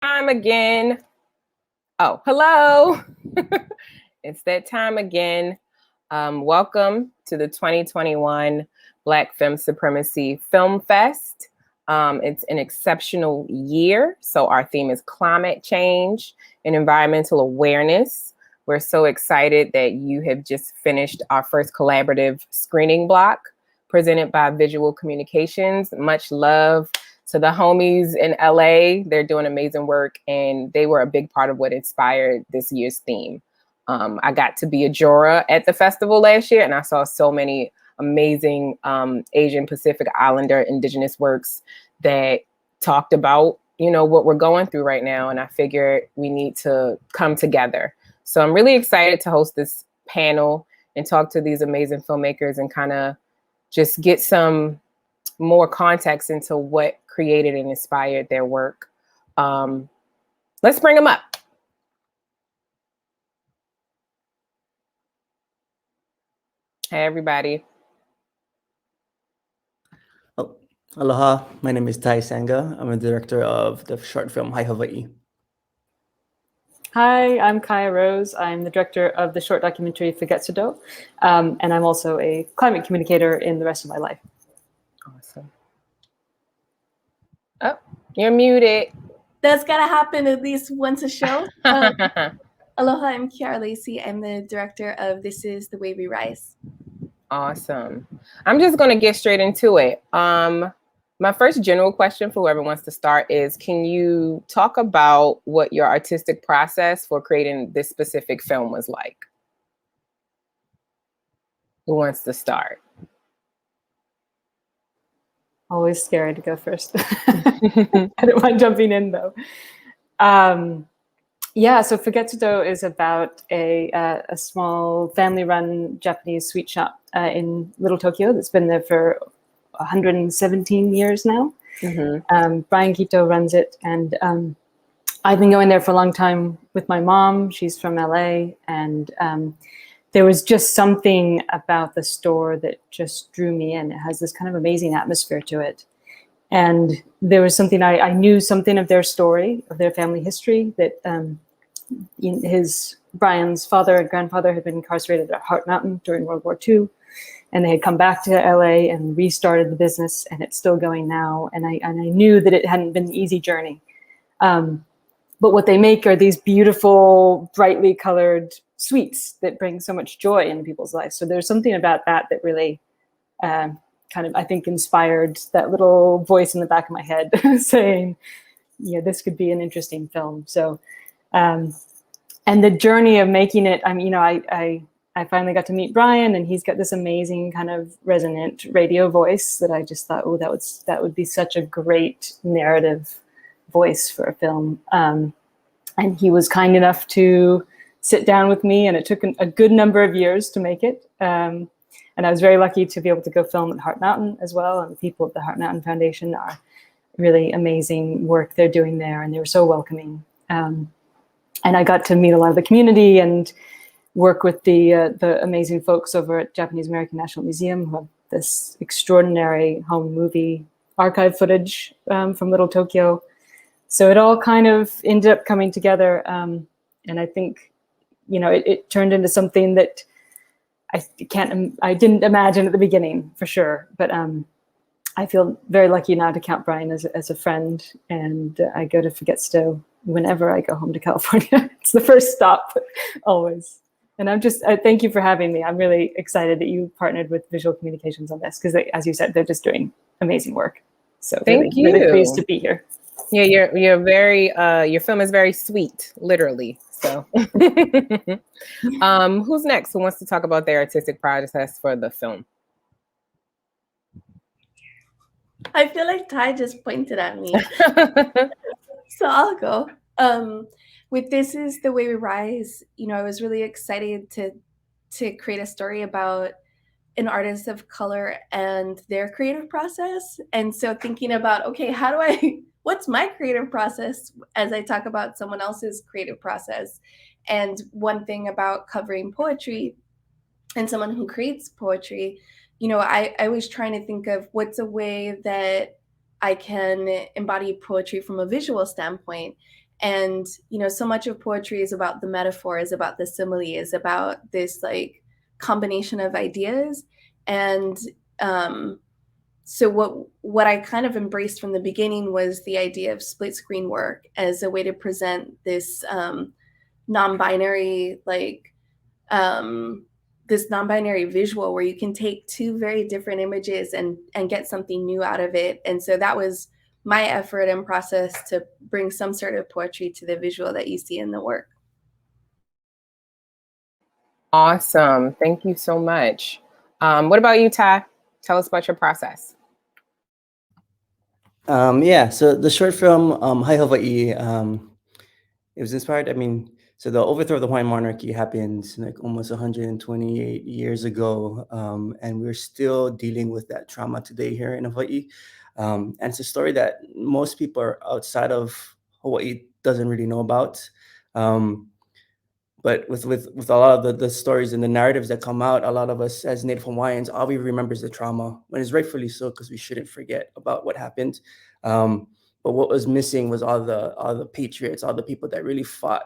Time again. Oh, hello. It's that time again. Welcome to the 2021 Black Femme Supremacy Film Fest. It's an exceptional year. So our theme is climate change and environmental awareness. We're so excited that you have just finished our first collaborative screening block presented by Visual Communications. Much love to the homies in LA. They're doing amazing work, and they were a big part of what inspired this year's theme. I got to be a juror at the festival last year, and I saw so many amazing Asian Pacific Islander Indigenous works that talked about, what we're going through right now. And I figured we need to come together. So I'm really excited to host this panel and talk to these amazing filmmakers and kind of just get some more context into what created and inspired their work. Let's bring them up. Hey, everybody. Oh, aloha, my name is Ty Sanga. I'm a director of the short film Hae Hawaii. Hi, I'm Kaia Rose. I'm the director of the short documentary Fugetsu-Do, and I'm also a climate communicator in the rest of my life. Awesome. Oh, you're muted. That's gotta happen at least once a show. Aloha, I'm Ciara Lacy. I'm the director of This Is the Way We Rise. Awesome. I'm just going to get straight into it. My first general question for whoever wants to start is, can you talk about what your artistic process for creating this specific film was like? Who wants to start? Always scary to go first. I don't mind jumping in though. Yeah, so Fugetsu-Do is about a small family-run Japanese sweet shop in Little Tokyo that's been there for 117 years now. Mm-hmm. Brian Kito runs it, and I've been going there for a long time with my mom. She's from LA, and there was just something about the store that just drew me in. It has this kind of amazing atmosphere to it. And there was something, I knew something of their story, of their family history, that Brian's father and grandfather had been incarcerated at Heart Mountain during World War II. And they had come back to LA and restarted the business, and it's still going now. And I knew that it hadn't been an easy journey. But what they make are these beautiful, brightly colored sweets that bring so much joy into people's lives. So there's something about that that really kind of, I think, inspired that little voice in the back of my head saying, this could be an interesting film. So, and the journey of making it, I finally got to meet Brian, and he's got this amazing kind of resonant radio voice that I just thought, oh, that would be such a great narrative voice for a film. And he was kind enough to sit down with me, and it took a good number of years to make it. And I was very lucky to be able to go film at Heart Mountain as well. And the people at the Heart Mountain Foundation are really amazing work they're doing there, and they were so welcoming. And I got to meet a lot of the community and work with the amazing folks over at Japanese American National Museum, who have this extraordinary home movie archive footage from Little Tokyo. So it all kind of ended up coming together. And I think, it turned into something that I didn't imagine at the beginning, for sure. But I feel very lucky now to count Brian as a friend, and I go to Fugetsu-Do whenever I go home to California. It's the first stop, always. And I thank you for having me. I'm really excited that you partnered with Visual Communications on this, because as you said, they're just doing amazing work. So thank you. Really pleased to be here. Yeah, you're very your film is very sweet, literally. So who's next? Who wants to talk about their artistic process for the film? I feel like Ty just pointed at me. So I'll go. With This Is the Way We Rise, I was really excited to create a story about an artist of color and their creative process. And so thinking about, okay, what's my creative process as I talk about someone else's creative process? And one thing about covering poetry and someone who creates poetry, I was trying to think of what's a way that I can embody poetry from a visual standpoint. And, you know, so much of poetry is about the metaphor, is about the simile, is about this like combination of ideas. And so what I kind of embraced from the beginning was the idea of split screen work as a way to present this non-binary this non-binary visual where you can take two very different images and get something new out of it. And so that was my effort and process to bring some sort of poetry to the visual that you see in the work. Awesome. Thank you so much. What about you, Ty? Tell us about your process. Yeah, so the short film, Hae Hawaii, it was inspired, so the overthrow of the Hawaiian monarchy happened like almost 128 years ago, and we're still dealing with that trauma today here in Hawaii. And it's a story that most people are outside of Hawaii doesn't really know about. But with a lot of the stories and the narratives that come out, a lot of us as Native Hawaiians, all we remember is the trauma, when it's rightfully so, because we shouldn't forget about what happened. But what was missing was all the patriots, all the people that really fought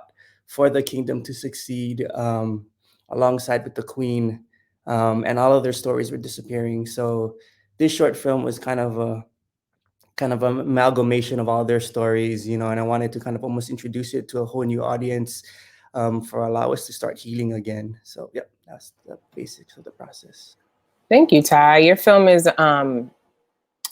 for the kingdom to succeed, alongside with the queen, and all of their stories were disappearing. So this short film was kind of an amalgamation of all their stories, and I wanted to kind of almost introduce it to a whole new audience, for allow us to start healing again. So yeah, that's the basics of the process. Thank you, Ty. Your film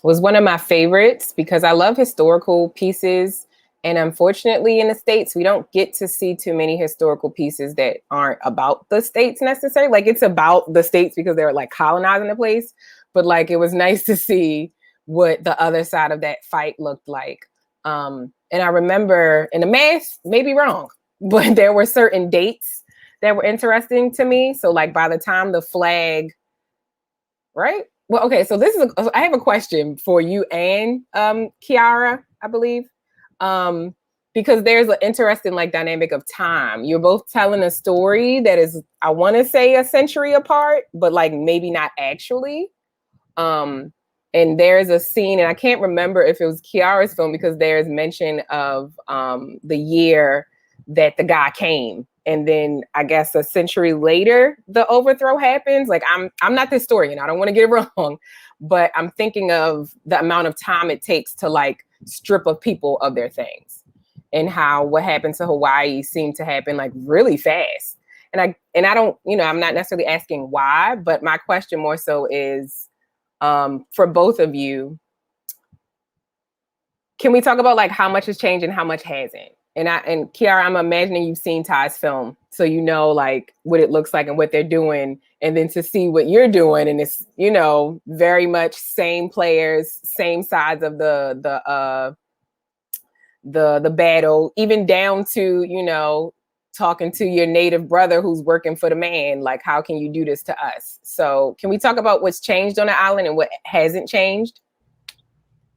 was one of my favorites because I love historical pieces. And unfortunately in the States, we don't get to see too many historical pieces that aren't about the States necessarily. Like it's about the States because they're like colonizing the place. But like, it was nice to see what the other side of that fight looked like. And I remember, and the math may be wrong, but there were certain dates that were interesting to me. So like by the time the flag, right? Well, okay, so I have a question for you and Ciara, I believe. Because there's an interesting like dynamic of time. You're both telling a story that is, I want to say, a century apart, but like maybe not actually. And there's a scene, and I can't remember if it was Ciara's film because there's mention of the year that the guy came. And then I guess a century later, the overthrow happens. Like I'm not the historian. I don't want to get it wrong, but I'm thinking of the amount of time it takes to like strip of people of their things, and how what happened to Hawaii seemed to happen like really fast. And I don't, I'm not necessarily asking why, but my question more so is, for both of you, can we talk about like how much has changed and how much hasn't? And Ciara, I'm imagining you've seen Ty's film, so you know like what it looks like and what they're doing, and then to see what you're doing, and it's very much same players, same sides of the battle, even down to talking to your native brother who's working for the man. Like, how can you do this to us? So, can we talk about what's changed on the island and what hasn't changed?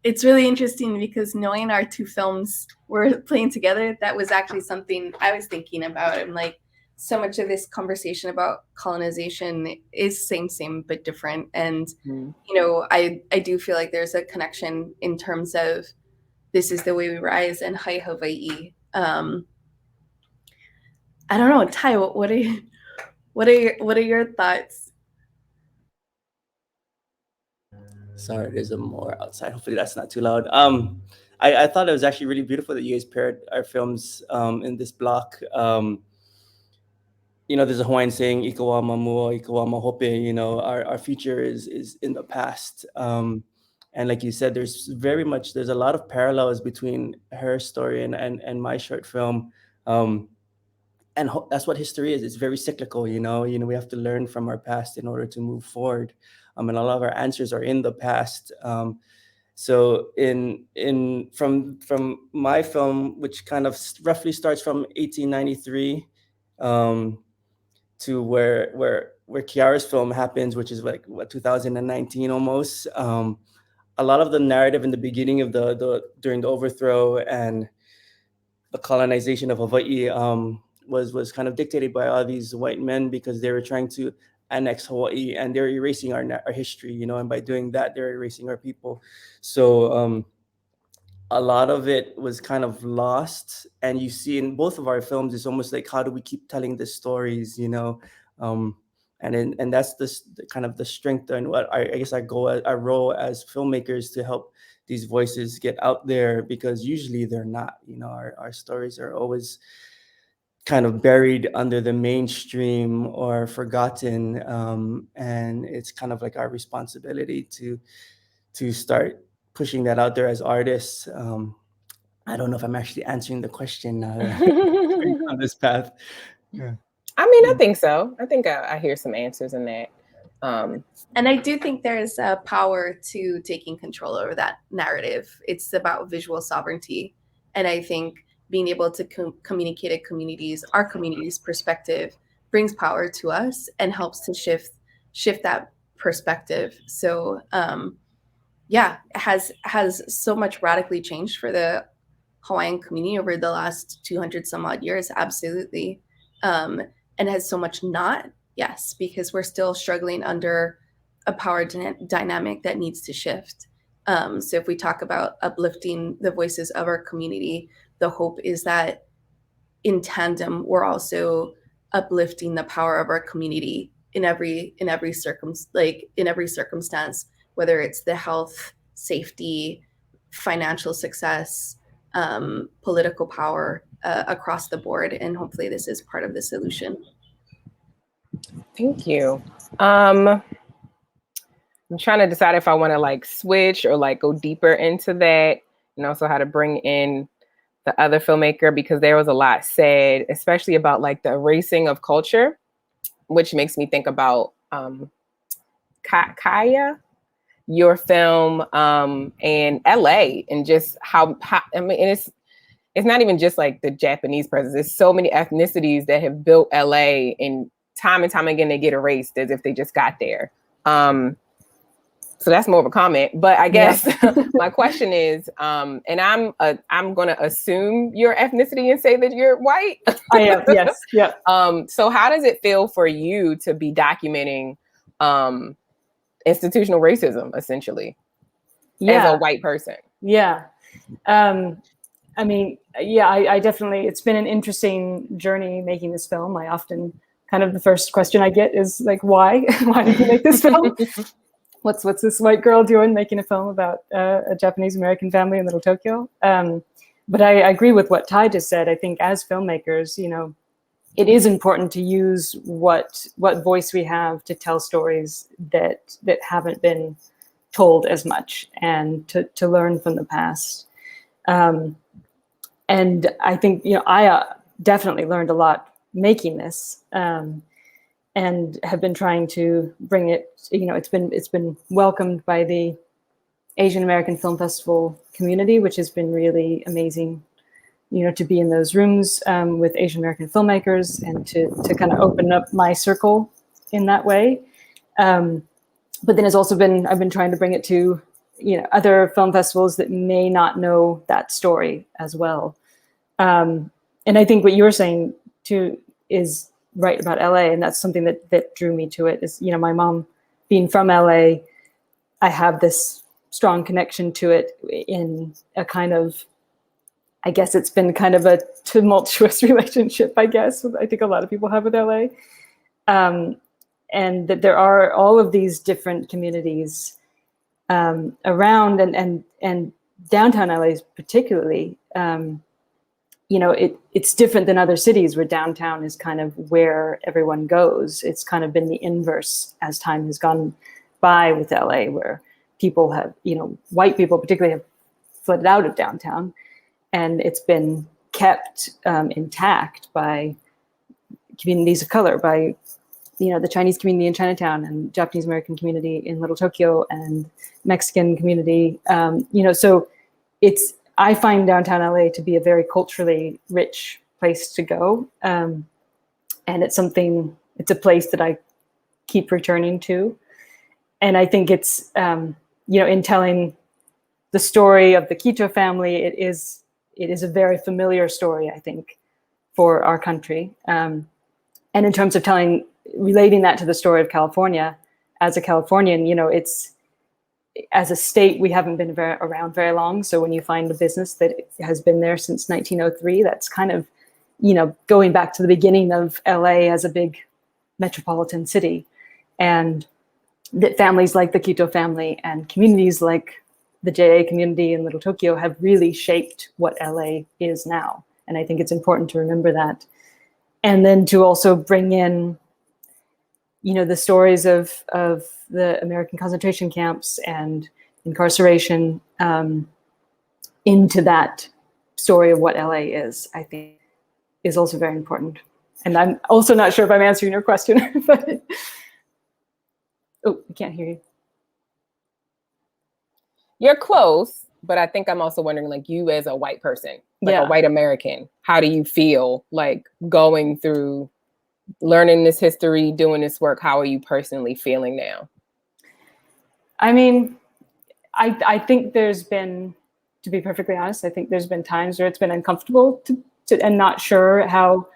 It's really interesting because knowing our two films were playing together, that was actually something I was thinking about. And like so much of this conversation about colonization is same, but different. And, I do feel like there's a connection in terms of This Is the Way We Rise and Hae Hawaii. I don't know, Ty, what are your thoughts? Sorry, there's a more outside. Hopefully that's not too loud. I thought it was actually really beautiful that you guys paired our films in this block. There's a Hawaiian saying, "Ika wa mamua, ika wa mahope." Our future is in the past. And like you said, there's a lot of parallels between her story and my short film. And that's what history is. It's very cyclical, we have to learn from our past in order to move forward. And a lot of our answers are in the past. So from my film, which kind of roughly starts from 1893 to where Ciara's film happens, which is like 2019 almost. A lot of the narrative in the beginning of during the overthrow and the colonization of Hawaii was kind of dictated by all these white men because they were trying to annex Hawaii, and they're erasing our history, and by doing that, they're erasing our people. So a lot of it was kind of lost. And you see in both of our films, it's almost like, how do we keep telling the stories, you know? And that's the kind of the strength and what I guess our role as filmmakers to help these voices get out there, because usually they're not, you know, our stories are always kind of buried under the mainstream or forgotten. And it's kind of like our responsibility to start pushing that out there as artists. I don't know if I'm actually answering the question now on this path. Yeah. I mean, I think so. I think I hear some answers in that. And I do think there's a power to taking control over that narrative. It's about visual sovereignty. And I think being able to communicate our community's perspective brings power to us and helps to shift that perspective. So yeah, it has so much radically changed for the Hawaiian community over the last 200 some odd years. Absolutely. And has so much not. Yes, because we're still struggling under a power dynamic that needs to shift. So if we talk about uplifting the voices of our community, the hope is that in tandem, we're also uplifting the power of our community in every circumstance, whether it's the health, safety, financial success, political power across the board. And hopefully this is part of the solution. Thank you. I'm trying to decide if I want to like switch or like go deeper into that, and also how to bring in the other filmmaker, because there was a lot said, especially about like the erasing of culture, which makes me think about Kaia, your film, and LA, and just how I mean, and it's not even just like the Japanese presence. There's so many ethnicities that have built LA, and time again they get erased as if they just got there. So that's more of a comment, but I guess my question is, and I'm going to assume your ethnicity and say that you're white. I am, yes, yeah. So how does it feel for you to be documenting institutional racism, essentially, as a white person? Yeah. I mean, yeah, I definitely, it's been an interesting journey making this film. I often, kind of the first question I get is like, why? Why did you make this film? What's this white girl doing making a film about a Japanese American family in Little Tokyo? But I agree with what Ty just said. I think as filmmakers, you know, it is important to use what voice we have to tell stories that haven't been told as much, and to learn from the past. And I think, you know, I definitely learned a lot making this. And have been trying to bring it, you know, it's been welcomed by the Asian American Film Festival community, which has been really amazing, you know, to be in those rooms with Asian American filmmakers and to kind of open up my circle in that way. But then I've been trying to bring it to, you know, other film festivals that may not know that story as well. And I think what you were saying too is right about LA, and that's something that drew me to it. Is, you know, my mom being from LA, I have this strong connection to it in a kind of, I guess it's been kind of a tumultuous relationship, I guess, I think a lot of people have with LA. And that there are all of these different communities around, and downtown LA particularly, you know, it's different than other cities where downtown is kind of where everyone goes. It's kind of been the inverse as time has gone by with LA, where people have, you know, white people particularly have flooded out of downtown, and it's been kept intact by communities of color, by, you know, the Chinese community in Chinatown and Japanese American community in Little Tokyo and Mexican community. You know, so I find downtown LA to be a very culturally rich place to go. And it's a place that I keep returning to. And I think it's, you know, in telling the story of the Quito family, it is a very familiar story, I think, for our country. And in terms of relating that to the story of California, as a Californian, you know, as a state, we haven't been around very long. So when you find a business that has been there since 1903, that's kind of, going back to the beginning of LA as a big metropolitan city. And that families like the Quito family and communities like the JA community in Little Tokyo have really shaped what LA is now. And I think it's important to remember that. And then to also bring in, the stories of the American concentration camps and incarceration into that story of what LA is, I think is also very important. And I'm also not sure if I'm answering your question, but oh, I can't hear you. You're close, but I think I'm also wondering, like, you as a white person, like a white American, how do you feel like going through learning this history, doing this work? How are you personally feeling now? I mean, I think there's been, to be perfectly honest, I think there's been times where it's been uncomfortable to and not sure how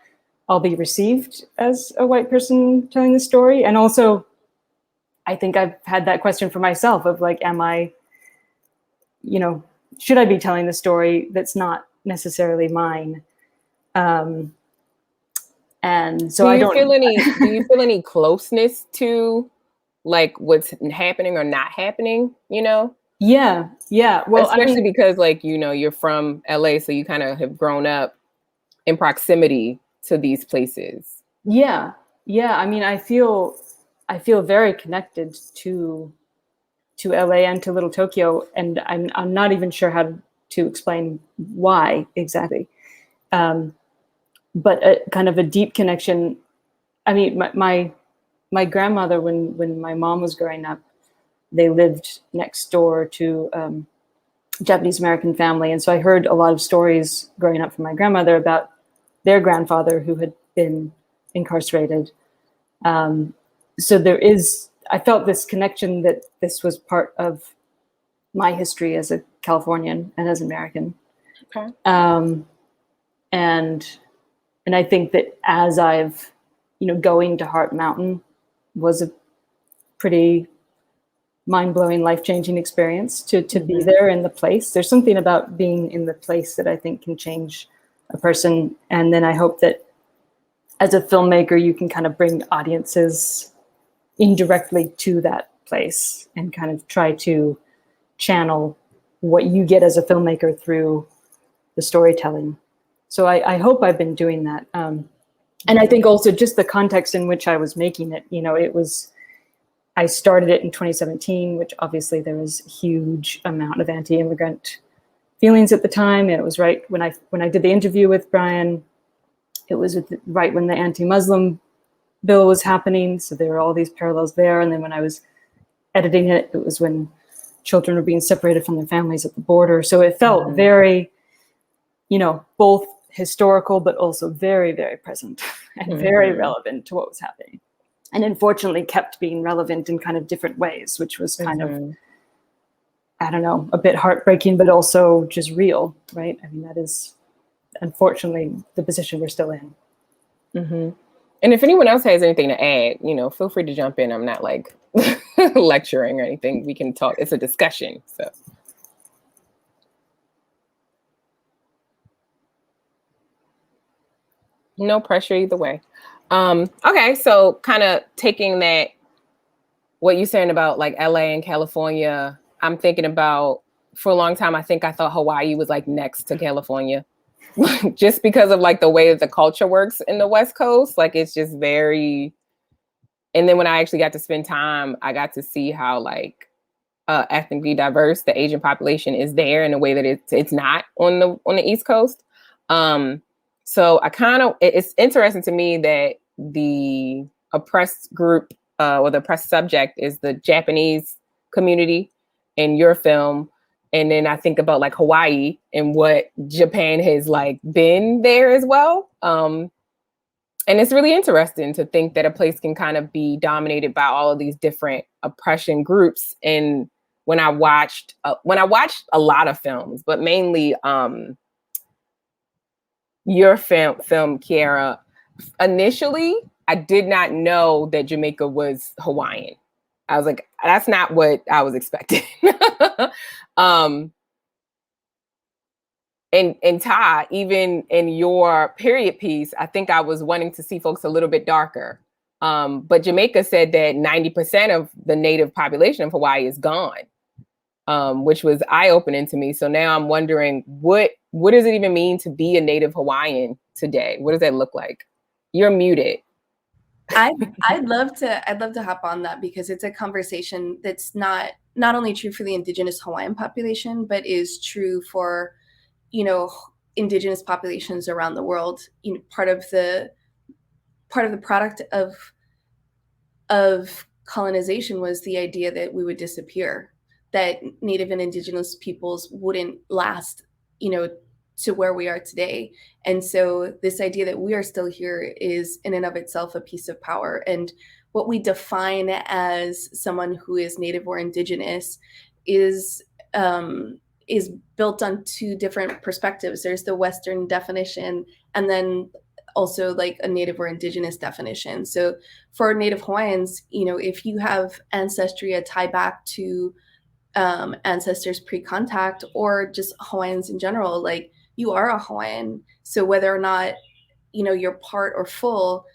I'll be received as a white person telling the story. And also, I think I've had that question for myself of like, am I, should I be telling the story that's not necessarily mine? And so do you feel any closeness to like what's happening or not happening, Yeah. Well, especially because like, you're from LA, so you kind of have grown up in proximity to these places. Yeah. I mean, I feel very connected to LA and to Little Tokyo, and I'm not even sure how to explain why exactly. But a kind of a deep connection. I mean, my grandmother, when my mom was growing up, they lived next door to a Japanese American family, and so I heard a lot of stories growing up from my grandmother about their grandfather who had been incarcerated. So I felt this connection that this was part of my history as a Californian and as American. Okay. And I think that as I've, going to Heart Mountain was a pretty mind-blowing, life-changing experience to be there in the place. There's something about being in the place that I think can change a person. And then I hope that as a filmmaker, you can kind of bring audiences indirectly to that place and kind of try to channel what you get as a filmmaker through the storytelling. So I hope I've been doing that. And I think also just the context in which I was making it, I started it in 2017, which obviously there was a huge amount of anti-immigrant feelings at the time. And it was right when I did the interview with Brian, it was right when the anti-Muslim bill was happening. So there were all these parallels there. And then when I was editing it, it was when children were being separated from their families at the border. So it felt very, both historical, but also very, very present and very relevant to what was happening. And unfortunately kept being relevant in kind of different ways, which was kind of, I don't know, a bit heartbreaking, but also just real, right? I mean, that is unfortunately the position we're still in. And if anyone else has anything to add, feel free to jump in. I'm not like lecturing or anything. We can talk. It's a discussion. So. No pressure either way. Okay, so kind of taking that, what you're saying about like LA and California, I'm thinking about, for a long time, I think I thought Hawaii was like next to California. Just because of like the way that the culture works in the West Coast, like it's just very. And then when I actually got to spend time, I got to see how like ethnically diverse the Asian population is there in a way that it's not on the East Coast. So it's interesting to me that the oppressed group or the oppressed subject is the Japanese community in your film. And then I think about like Hawaii and what Japan has like been there as well. And it's really interesting to think that a place can kind of be dominated by all of these different oppression groups. And when I watched a lot of films, but mainly your film, Ciara, initially, I did not know that Jamaica was Hawaiian. I was like, that's not what I was expecting. And Ty, even in your period piece, I think I was wanting to see folks a little bit darker. But Jamaica said that 90% of the native population of Hawaii is gone, which was eye-opening to me. So now I'm wondering, what does it even mean to be a native Hawaiian today? What does that look like? You're muted. I'd love to hop on that, because it's a conversation that's not only true for the Indigenous Hawaiian population, but is true for, you know, Indigenous populations around the world. You know, part of the product of colonization was the idea that we would disappear, that Native and Indigenous peoples wouldn't last, you know, to where we are today. And so this idea that we are still here is in and of itself a piece of power. And what we define as someone who is Native or Indigenous is built on two different perspectives. There's the Western definition, and then also like a Native or Indigenous definition. So for Native Hawaiians, you know, if you have ancestry, a tie back to ancestors pre-contact, or just Hawaiians in general, like, you are a Hawaiian. So whether or not, you know, you're part or full,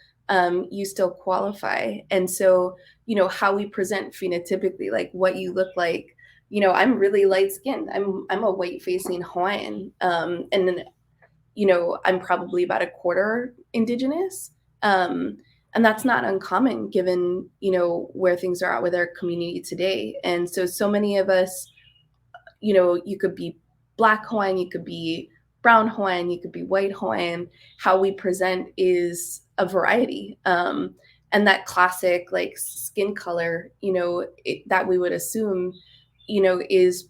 you still qualify. And so, you know, how we present phenotypically, like what you look like, you know, I'm really light skinned. I'm a white facing Hawaiian. And then, you know, I'm probably about a quarter Indigenous. And that's not uncommon given, you know, where things are at with our community today. And so many of us, you know, you could be Black Hawaiian, you could be brown Hawaiian, you could be white Hawaiian. How we present is a variety. And that classic like skin color, you know, that we would assume, you know, is,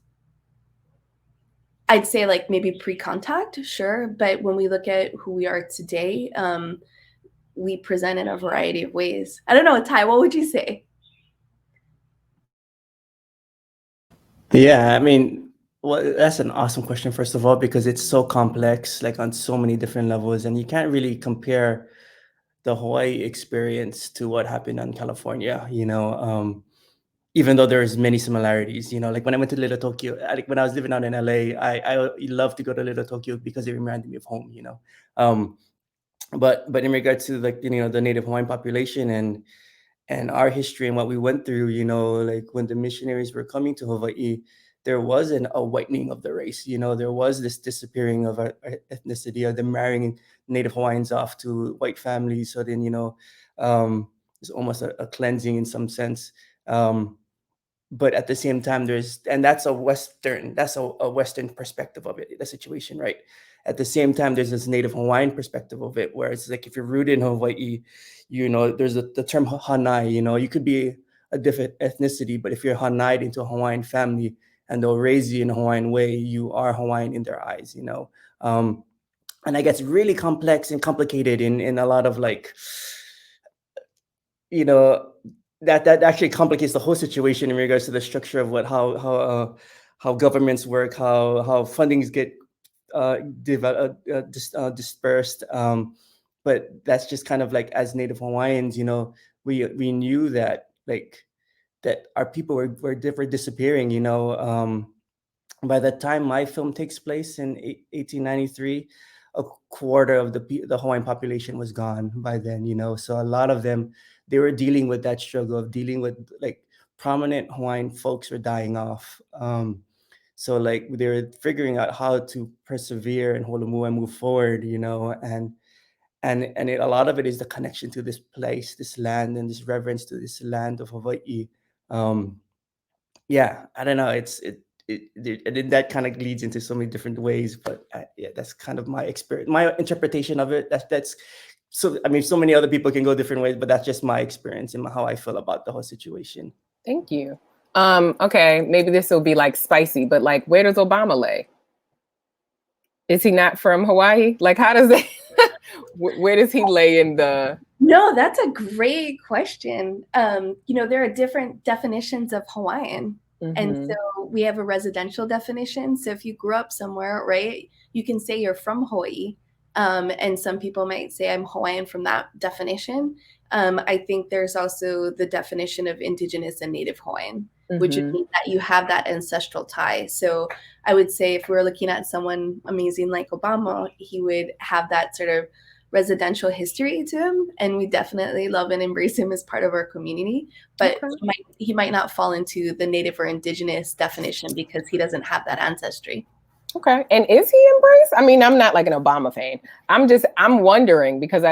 I'd say like maybe pre-contact, sure. But when we look at who we are today, we present in a variety of ways. I don't know, Ty, what would you say? Yeah, I mean, well, that's an awesome question, first of all, because it's so complex, like on so many different levels, and you can't really compare the Hawaii experience to what happened in California, you know, even though there's many similarities, you know, like when I went to Little Tokyo, like when I was living out in LA, I love to go to Little Tokyo because it reminded me of home, you know. But in regards to like, you know, the Native Hawaiian population and our history and what we went through, you know, like when the missionaries were coming to Hawaii, there was a whitening of the race, you know, there was this disappearing of our ethnicity, or them marrying Native Hawaiians off to white families. So then, you know, it's almost a cleansing in some sense. But at the same time, that's a Western perspective of it, the situation, right? At the same time, there's this Native Hawaiian perspective of it, where it's like, if you're rooted in Hawaii, you know, there's the term Hanai, you know, you could be a different ethnicity, but if you're Hanai'd into a Hawaiian family and they'll raise you in a Hawaiian way, you are Hawaiian in their eyes, you know? And that gets really complex and complicated in a lot of like, you know, that actually complicates the whole situation in regards to the structure of how governments work, how fundings get dispersed. But that's just kind of like, as Native Hawaiians, you know, we knew that like that our people were disappearing, you know. By the time my film takes place in 1893, a quarter of the Hawaiian population was gone by then, you know. So a lot of them, they were dealing with that struggle of dealing with like prominent Hawaiian folks were dying off. So like they were figuring out how to persevere and holomua and move forward, you know, and a lot of it is the connection to this place, this land, and this reverence to this land of Hawaii. Yeah, I don't know. And then that kind of leads into so many different ways, but yeah, that's kind of my experience, my interpretation of it. That's so. I mean, so many other people can go different ways, but that's just my experience and how I feel about the whole situation. Thank you. Okay, maybe this will be like spicy, but like, where does Obama lay? Is he not from Hawaii? Like, how does that? Where does he lay in the? No, that's a great question. You know, there are different definitions of Hawaiian. Mm-hmm. And so we have a residential definition. So if you grew up somewhere, right, you can say you're from Hawaii. And some people might say I'm Hawaiian from that definition. I think there's also the definition of Indigenous and Native Hawaiian, which would mean that you have that ancestral tie. So I would say if we were looking at someone amazing like Obama, he would have that sort of residential history to him, and we definitely love and embrace him as part of our community. But he might not fall into the Native or Indigenous definition because he doesn't have that ancestry. Okay. And is he embraced? I mean, I'm not like an Obama fan. I'm wondering because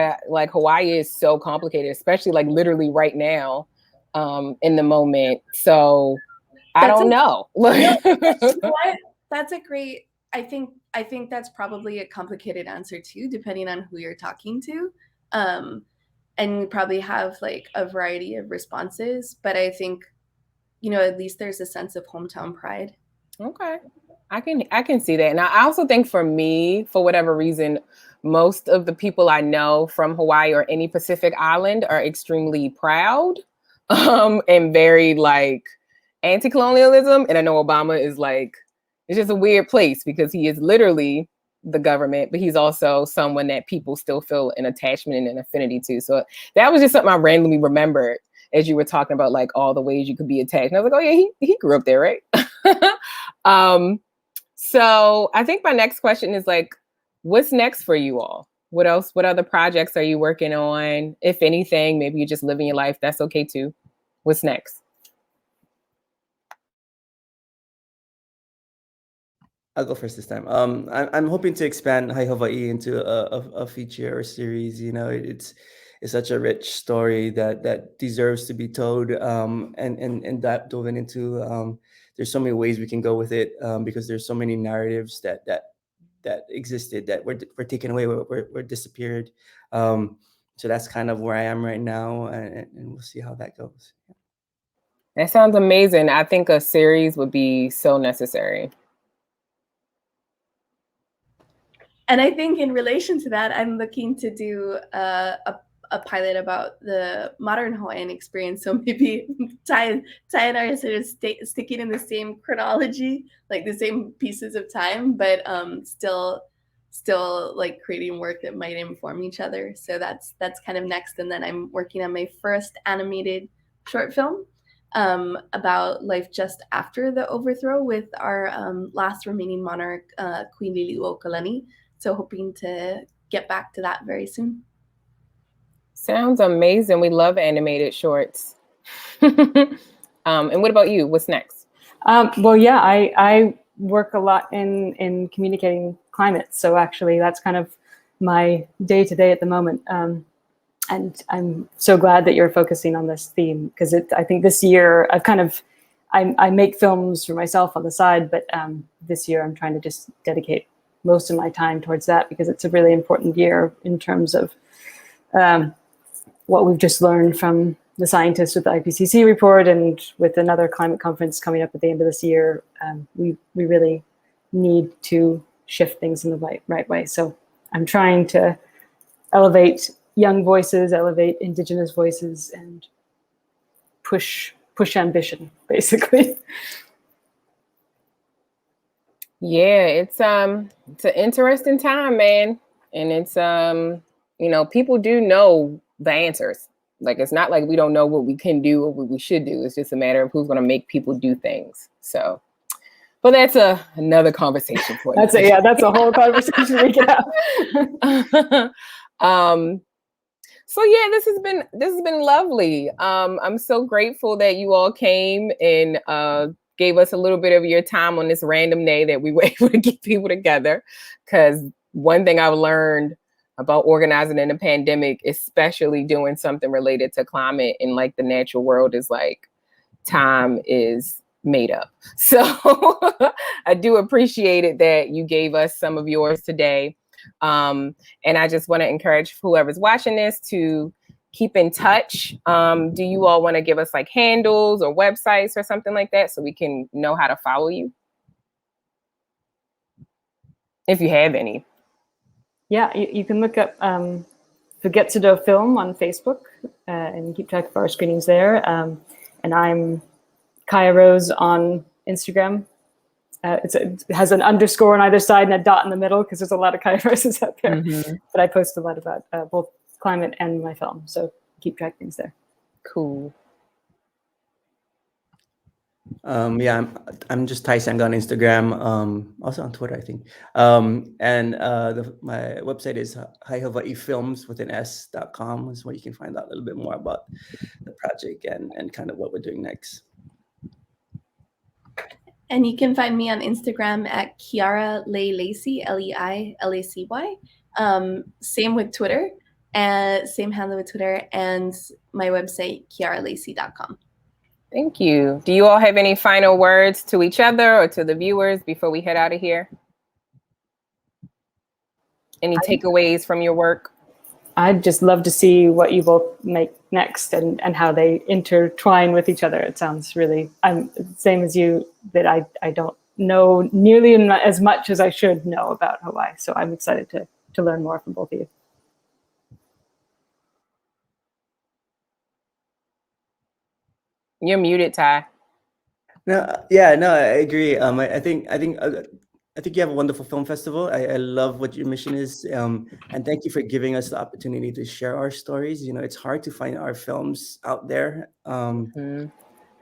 Hawaii is so complicated, especially like literally right now, in the moment. So I don't know. That's a great, I think that's probably a complicated answer too, depending on who you're talking to. And we probably have like a variety of responses, but I think, at least there's a sense of hometown pride. Okay. I can see that. And I also think for me, for whatever reason, most of the people I know from Hawaii or any Pacific island are extremely proud and very like anti-colonialism. And I know Obama is like, it's just a weird place because he is literally the government, but he's also someone that people still feel an attachment and an affinity to. So that was just something I randomly remembered as you were talking about like all the ways you could be attached. And I was like, oh yeah, he grew up there, right? So I think my next question is like, what's next for you all? What else? What other projects are you working on? If anything, maybe you're just living your life. That's okay too. What's next? I'll go first this time. I'm hoping to expand Hae Hawaii into a feature or series. It's such a rich story that deserves to be told, and that dove into. There's so many ways we can go with it, because there's so many narratives that existed that were taken away, were disappeared. So that's kind of where I am right now, and we'll see how that goes. That sounds amazing. I think a series would be so necessary. And I think in relation to that, I'm looking to do a pilot about the modern Hawaiian experience. So maybe Ty and I are sort of sticking in the same chronology, like the same pieces of time, but still like creating work that might inform each other. So that's kind of next. And then I'm working on my first animated short film about life just after the overthrow with our last remaining monarch, Queen Liliuokalani. So hoping to get back to that very soon. Sounds amazing. We love animated shorts. And what about you? What's next? Well, yeah, I work a lot in communicating climate. So actually that's kind of my day-to-day at the moment. And I'm so glad that you're focusing on this theme because I think this year I make films for myself on the side, but this year I'm trying to just dedicate most of my time towards that because it's a really important year in terms of what we've just learned from the scientists with the IPCC report and with another climate conference coming up at the end of this year. We really need to shift things in the right way. So I'm trying to elevate young voices, elevate Indigenous voices, and push ambition, basically. Yeah, it's an interesting time, man. And it's people do know the answers. Like it's not like we don't know what we can do or what we should do. It's just a matter of who's going to make people do things. So, but that's another conversation for you. That's a whole conversation we can have. So yeah, this has been lovely. I'm so grateful that you all came and gave us a little bit of your time on this random day that we were able to get people together. Because one thing I've learned about organizing in a pandemic, especially doing something related to climate and like the natural world, is like time is made up. So I do appreciate it that you gave us some of yours today. And I just want to encourage whoever's watching this to keep in touch. Do you all want to give us like handles or websites or something like that so we can know how to follow you? If you have any. Yeah, you can look up Fugetsu-Do Film on Facebook and keep track of our screenings there. And I'm Kaia Rose on Instagram. It has an underscore on either side and a dot in the middle because there's a lot of Kaia Roses out there. Mm-hmm. But I post a lot about both climate and my film. So keep track of things there. Cool. Yeah, I'm just Ty Sanga on Instagram, also on Twitter, I think. And my website is Hae Hawaii Films with an S.com is where you can find out a little bit more about the project and kind of what we're doing next. And you can find me on Instagram at Ciara Lacy, Leilacy. Same with Twitter, and same handle with Twitter, and my website, ciaralacy.com. Thank you. Do you all have any final words to each other or to the viewers before we head out of here? Any takeaways from your work? I'd just love to see what you both make next and how they intertwine with each other. It sounds really, I'm same as you, that I don't know nearly as much as I should know about Hawaii. So I'm excited to learn more from both of you. You're muted, Ty. No, yeah, no, I agree. I think you have a wonderful film festival. I love what your mission is, and thank you for giving us the opportunity to share our stories. You know, it's hard to find our films out there, and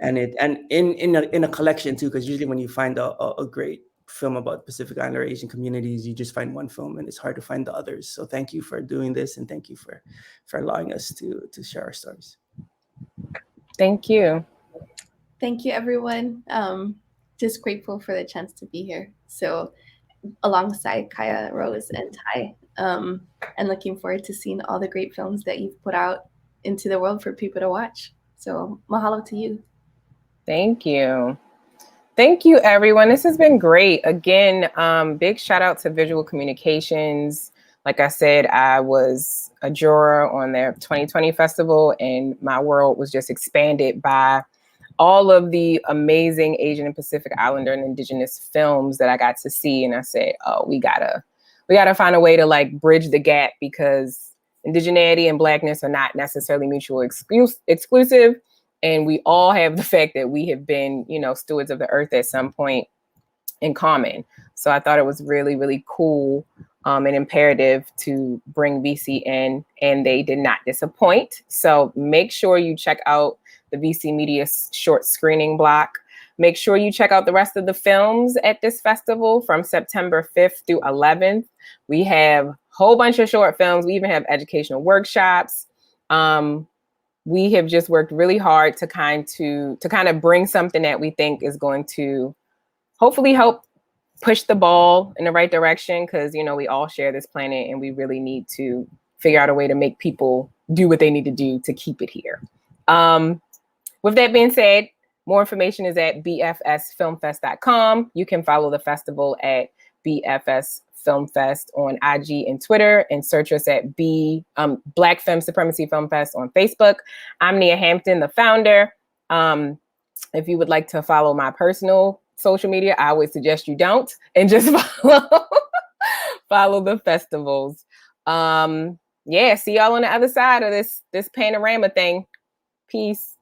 in a collection too, because usually when you find a great film about Pacific Islander Asian communities, you just find one film, and it's hard to find the others. So thank you for doing this, and thank you for allowing us to share our stories. Thank you. Thank you, everyone. Just grateful for the chance to be here. So alongside Kaia, Rose, and Ty, and looking forward to seeing all the great films that you've put out into the world for people to watch. So mahalo to you. Thank you. Thank you, everyone. This has been great. Again, big shout out to Visual Communications. Like I said, I was a juror on their 2020 festival, and my world was just expanded by all of the amazing Asian and Pacific Islander and Indigenous films that I got to see. And I said, oh, we gotta find a way to like bridge the gap, because indigeneity and Blackness are not necessarily mutually exclusive. And we all have the fact that we have been, you know, stewards of the earth at some point in common. So I thought it was really, really cool and imperative to bring VC in, and they did not disappoint. So make sure you check out the VC Media short screening block. Make sure you check out the rest of the films at this festival from September 5th through 11th. We have a whole bunch of short films. We even have educational workshops. We have just worked really hard to kind of bring something that we think is going to hopefully help push the ball in the right direction, because, you know, we all share this planet and we really need to figure out a way to make people do what they need to do to keep it here. With that being said, more information is at bfsfilmfest.com. You can follow the festival at BFS Film Fest on IG and Twitter, and search us at Black Femme Supremacy Film Fest on Facebook. I'm Nia Hampton, the founder. If you would like to follow my personal social media, I would suggest you don't, and just follow the festivals. Yeah, see y'all on the other side of this panorama thing. Peace.